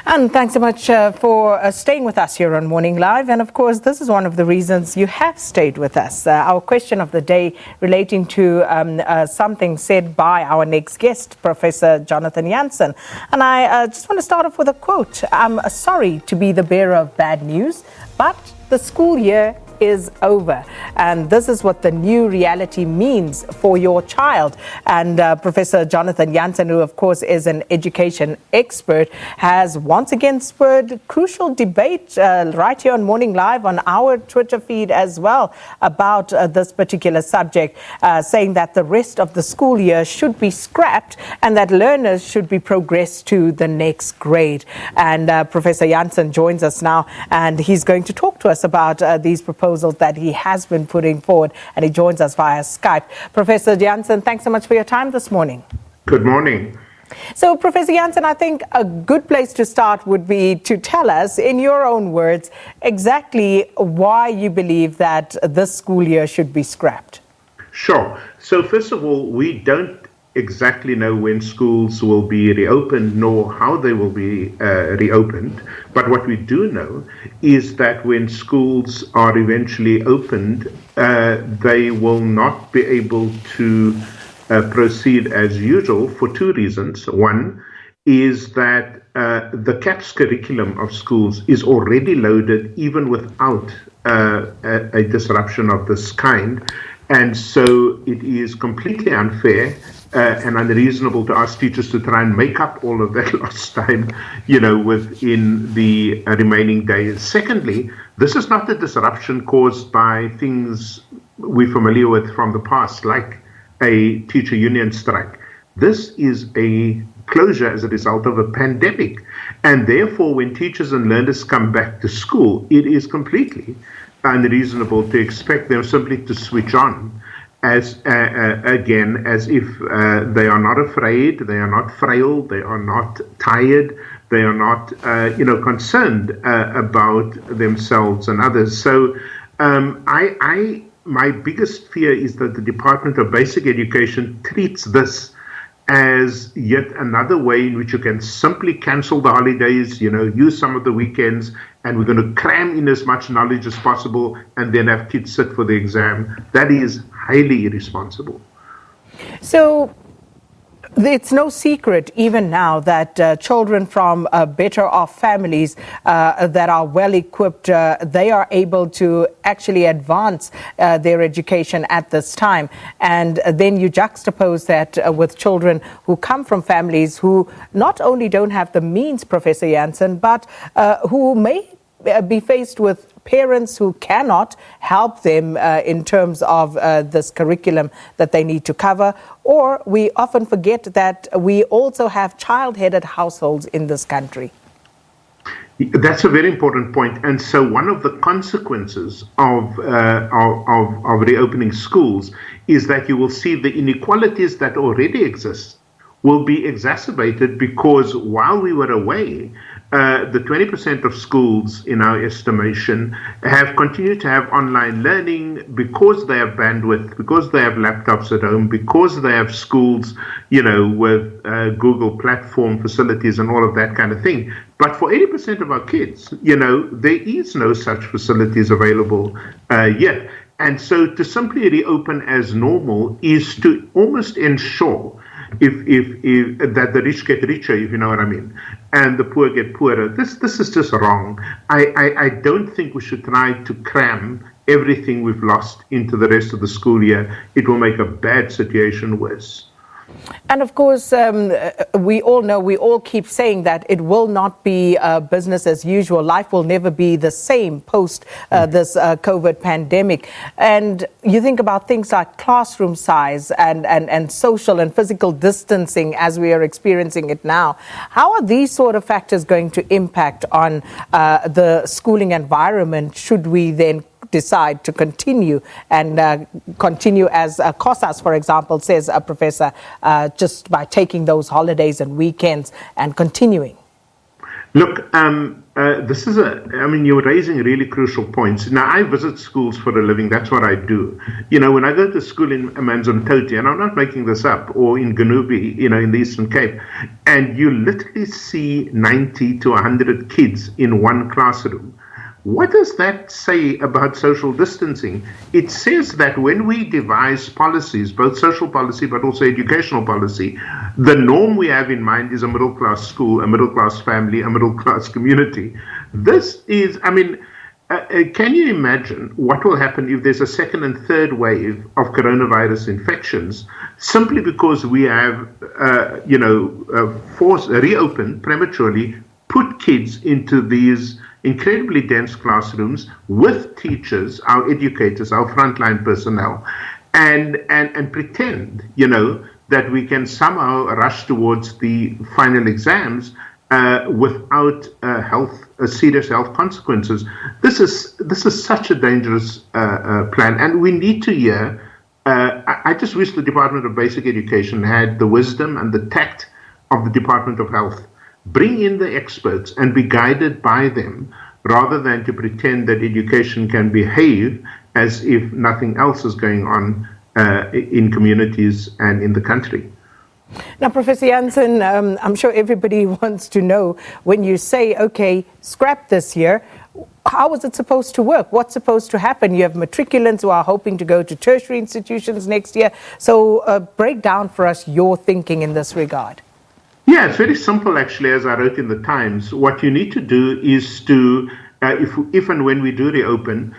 And thanks so much for staying with us here on Morning Live. And of course, this is one of the reasons you have stayed with us. Our question of the day relating to something said by our next guest, Professor Jonathan Jansen. And I just want to start off with a quote. I'm sorry to be the bearer of bad news, but the school year is over, and this is what the new reality means for your child. And Professor Jonathan Jansen, who of course is an education expert, has once again spurred crucial debate right here on Morning Live on our Twitter feed as well about this particular subject, saying that the rest of the school year should be scrapped and that learners should be progressed to the next grade. And Professor Jansen joins us now, and he's going to talk to us about these proposals that he has been putting forward, and he joins us via Skype. Professor Jansen, thanks so much for your time this morning. Good morning. So, Professor Jansen, I think a good place to start would be to tell us, in your own words, exactly why you believe that this school year should be scrapped. Sure. So, first of all, we don't exactly know when schools will be reopened nor how they will be reopened. But what we do know is that when schools are eventually opened, they will not be able to proceed as usual for two reasons. One is that the CAPS curriculum of schools is already loaded even without a disruption of this kind. And so it is completely unfair and unreasonable to ask teachers to try and make up all of that lost time, within the remaining days. Secondly, this is not a disruption caused by things we're familiar with from the past, like a teacher union strike. This is a closure as a result of a pandemic. And therefore, when teachers and learners come back to school, it is completely unreasonable to expect them simply to switch on as if they are not afraid, they are not frail, they are not tired, they are not concerned about themselves and others. So my biggest fear is that the Department of Basic Education treats this as yet another way in which you can simply cancel the holidays, use some of the weekends, and we're going to cram in as much knowledge as possible and then have kids sit for the exam. That is highly irresponsible. So it's no secret even now that children from better off families that are well equipped, they are able to actually advance their education at this time. And then you juxtapose that with children who come from families who not only don't have the means, Professor Jansen, but who may be faced with parents who cannot help them in terms of this curriculum that they need to cover. Or we often forget that we also have child-headed households in this country. That's a very important point. And so one of the consequences of reopening schools is that you will see the inequalities that already exist will be exacerbated, because while we were away, the 20% of schools, in our estimation, have continued to have online learning because they have bandwidth, because they have laptops at home, because they have schools, with Google platform facilities and all of that kind of thing. But for 80% of our kids, there is no such facilities available yet. And so to simply reopen as normal is to almost ensure if that the rich get richer, if you know what I mean, and the poor get poorer. This is just wrong. I don't think we should try to cram everything we've lost into the rest of the school year. It will make a bad situation worse. And of course, we all know, we all keep saying that it will not be business as usual. Life will never be the same post this COVID pandemic. And you think about things like classroom size and social and physical distancing as we are experiencing it now. How are these sort of factors going to impact on the schooling environment should we then decide to continue and continue as COSAS, for example, says a professor, just by taking those holidays and weekends and continuing? Look, you're raising really crucial points. Now, I visit schools for a living. That's what I do. When I go to school in Amanzimtoti, and I'm not making this up, or in Ganubi, in the Eastern Cape, and you literally see 90 to 100 kids in one classroom. What does that say about social distancing? It says that when we devise policies, both social policy but also educational policy, the norm we have in mind is a middle-class school, a middle-class family, a middle-class community. This is, can you imagine what will happen if there's a second and third wave of coronavirus infections simply because we have, reopened prematurely, put kids into these incredibly dense classrooms with teachers, our educators, our frontline personnel, and pretend, that we can somehow rush towards the final exams without serious health consequences. This is such a dangerous plan, and we need to hear. I just wish the Department of Basic Education had the wisdom and the tact of the Department of Health. Bring in the experts and be guided by them rather than to pretend that education can behave as if nothing else is going on in communities and in the country. Now, Professor Jansen, I'm sure everybody wants to know, when you say, okay, scrap this year, how is it supposed to work? What's supposed to happen? You have matriculants who are hoping to go to tertiary institutions next year. So break down for us your thinking in this regard. Yeah, it's very simple, actually, as I wrote in the Times. What you need to do is to, if and when we do reopen,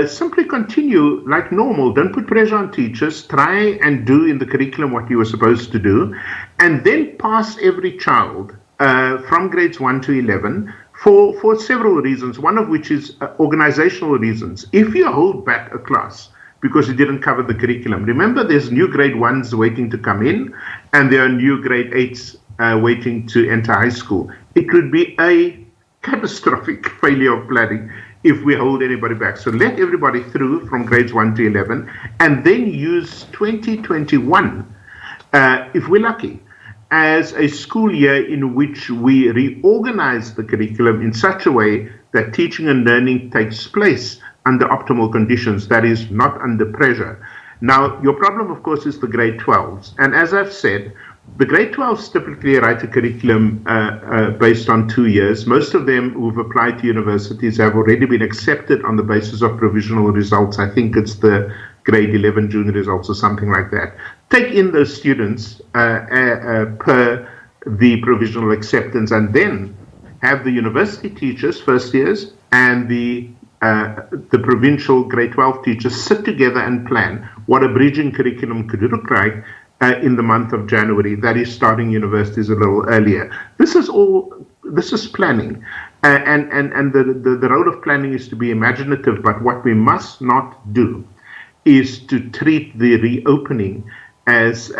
simply continue like normal. Don't put pressure on teachers. Try and do in the curriculum what you were supposed to do, and then pass every child from grades 1 to 11 for several reasons, one of which is organizational reasons. If you hold back a class because you didn't cover the curriculum, remember there's new grade 1s waiting to come in, and there are new grade 8s waiting to enter high school. It would be a catastrophic failure of planning if we hold anybody back. So let everybody through from grades 1 to 11, and then use 2021, if we're lucky, as a school year in which we reorganize the curriculum in such a way that teaching and learning takes place under optimal conditions, that is, not under pressure. Now, your problem, of course, is the grade 12s. And as I've said, the grade 12s typically write a curriculum based on 2 years. Most of them who've applied to universities have already been accepted on the basis of provisional results. I think it's the grade 11 June results or something like that. Take in those students per the provisional acceptance, and then have the university teachers, first years, and the provincial grade 12 teachers sit together and plan what a bridging curriculum could look like in the month of January. That is starting universities a little earlier. This is planning, and the role of planning is to be imaginative. But what we must not do is to treat the reopening as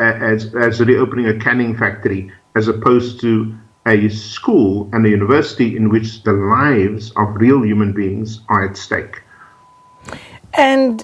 reopening a canning factory, as opposed to a school and a university in which the lives of real human beings are at stake. And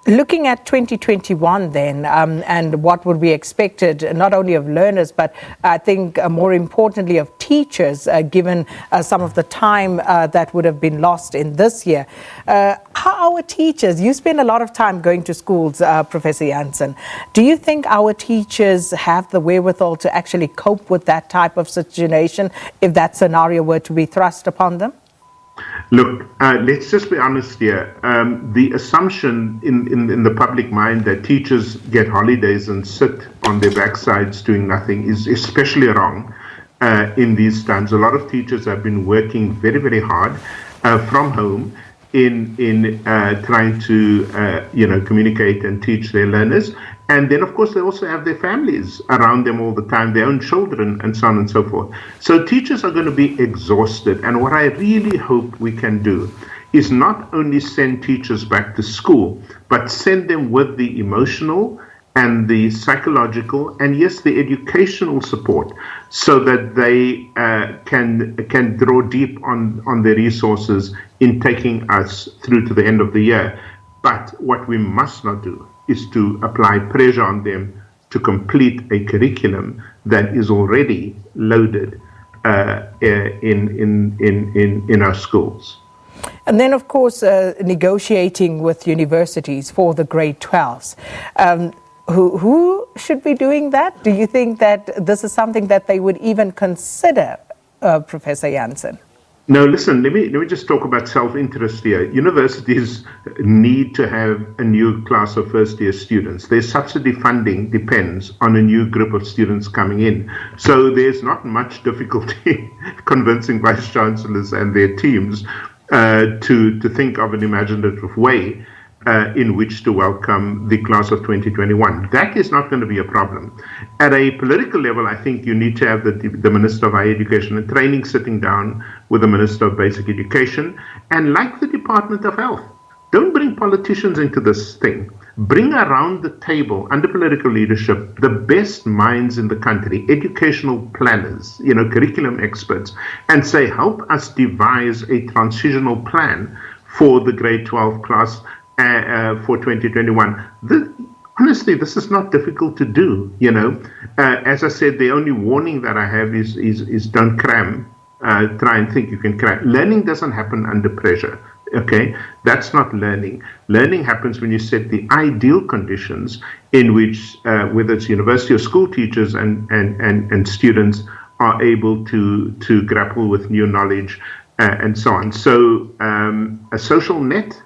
looking at 2021 then, and what would be expected not only of learners, but I think more importantly of teachers, given some of the time that would have been lost in this year. How our teachers, you spend a lot of time going to schools, Professor Jansen. Do you think our teachers have the wherewithal to actually cope with that type of situation if that scenario were to be thrust upon them? Look, let's just be honest here. The assumption in the public mind that teachers get holidays and sit on their backsides doing nothing is especially wrong in these times. A lot of teachers have been working very, very hard from home in trying to communicate and teach their learners. And then, of course, they also have their families around them all the time, their own children, and so on and so forth. So teachers are going to be exhausted. And what I really hope we can do is not only send teachers back to school, but send them with the emotional and the psychological and, yes, the educational support, so that they can draw deep on their resources in taking us through to the end of the year. But what we must not do is to apply pressure on them to complete a curriculum that is already loaded in our schools. And then, of course, negotiating with universities for the grade 12s. Who should be doing that? Do you think that this is something that they would even consider, Professor Jansen? No, listen, let me just talk about self-interest here. Universities need to have a new class of first-year students. Their subsidy funding depends on a new group of students coming in. So there's not much difficulty convincing vice chancellors and their teams to think of an imaginative way in which to welcome the class of 2021. That is not going to be a problem. At a political level, I think you need to have the Minister of Higher Education and Training sitting down with the Minister of Basic Education, and like the Department of Health, don't bring politicians into this thing. Bring around the table, under political leadership, the best minds in the country, educational planners, curriculum experts, and say, help us devise a transitional plan for the grade 12 class for 2021. Honestly, this is not difficult to do. As I said, the only warning that I have is don't cram. Try and think you can cram. Learning doesn't happen under pressure. Okay, that's not learning. Learning happens when you set the ideal conditions in which, whether it's university or school teachers and students are able to grapple with new knowledge and so on. So a social net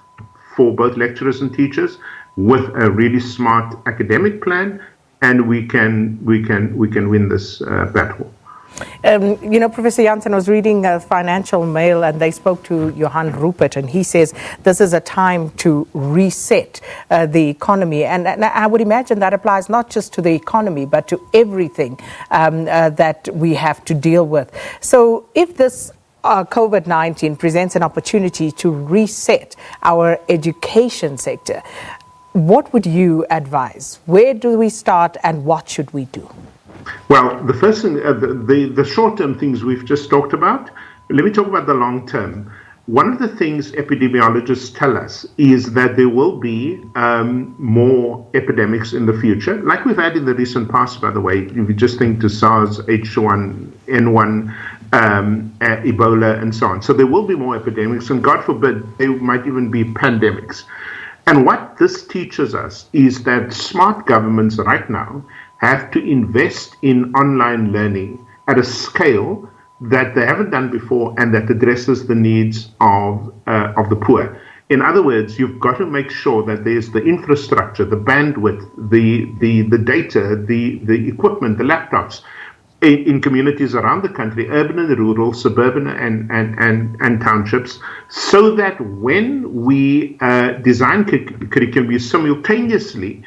for both lecturers and teachers with a really smart academic plan, and we can win this battle. Professor Jansen, was reading Financial Mail, and they spoke to Johan Rupert, and he says this is a time to reset the economy. And I would imagine that applies not just to the economy, but to everything that we have to deal with. So if this COVID-19 presents an opportunity to reset our education sector, what would you advise? Where do we start, and what should we do? Well, the first thing, the short-term things we've just talked about. Let me talk about the long-term. One of the things epidemiologists tell us is that there will be more epidemics in the future, like we've had in the recent past, by the way. If you just think to SARS, H1N1, Ebola, and so on. So there will be more epidemics, and God forbid, there might even be pandemics. And what this teaches us is that smart governments right now have to invest in online learning at a scale that they haven't done before, and that addresses the needs of the poor. In other words, you've got to make sure that there's the infrastructure, the bandwidth, the data, the equipment, the laptops in communities around the country, urban and rural, suburban and townships, so that when we design curriculum, we simultaneously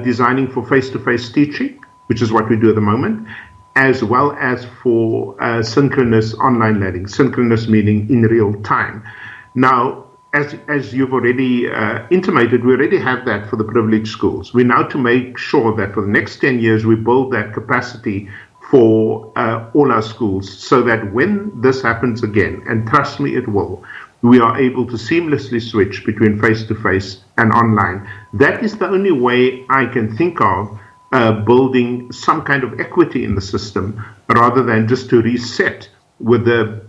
designing for face-to-face teaching, which is what we do at the moment, as well as for synchronous online learning. Synchronous meaning in real time. Now, as you've already intimated, we already have that for the privileged schools. We now to make sure that for the next 10 years, we build that capacity for all our schools, so that when this happens again, and trust me, it will, we are able to seamlessly switch between face-to-face and online. That is the only way I can think of building some kind of equity in the system, rather than just to reset with the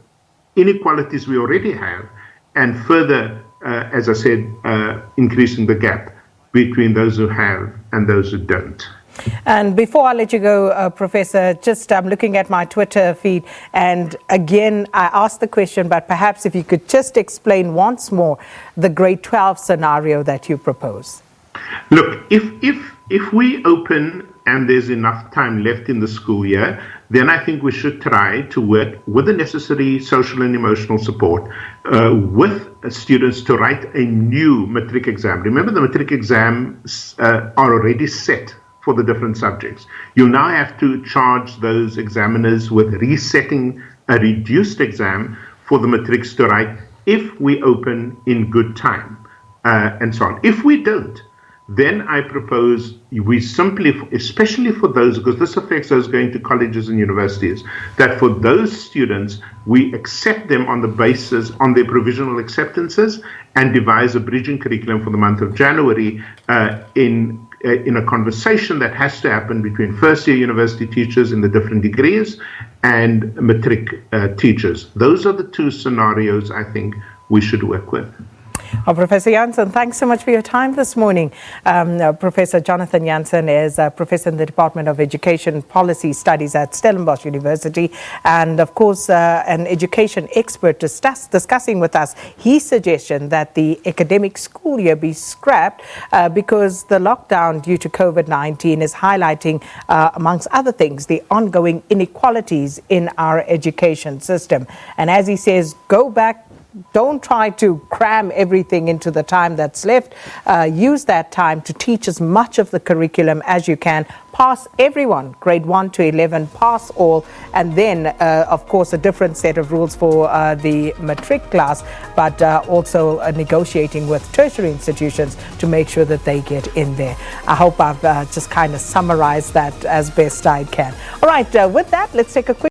inequalities we already have, and further, as I said, increasing the gap between those who have and those who don't. And before I let you go, Professor, just I'm looking at my Twitter feed, and again, I asked the question, but perhaps if you could just explain once more the grade 12 scenario that you propose. Look, if we open and there's enough time left in the school year, then I think we should try to work with the necessary social and emotional support with students to write a new matric exam. Remember, the matric exams are already set for the different subjects. You now have to charge those examiners with resetting a reduced exam for the matrics to write if we open in good time, and so on. If we don't, then I propose we simply, especially for those, because this affects those going to colleges and universities, that for those students, we accept them on the basis, on their provisional acceptances, and devise a bridging curriculum for the month of January in in a conversation that has to happen between first-year university teachers in the different degrees and matric teachers. Those are the two scenarios I think we should work with. Professor Jansen, thanks so much for your time this morning. Professor Jonathan Jansen is a professor in the Department of Education Policy Studies at Stellenbosch University, and of course an education expert discussing with us his suggestion that the academic school year be scrapped because the lockdown due to COVID-19 is highlighting, amongst other things, the ongoing inequalities in our education system. And as he says, go back. Don't try to cram everything into the time that's left. Use that time to teach as much of the curriculum as you can. Pass everyone, grade 1 to 11, pass all, and then, of course, a different set of rules for the matric class, but also negotiating with tertiary institutions to make sure that they get in there. I hope I've just kind of summarized that as best I can. All right, with that, let's take a quick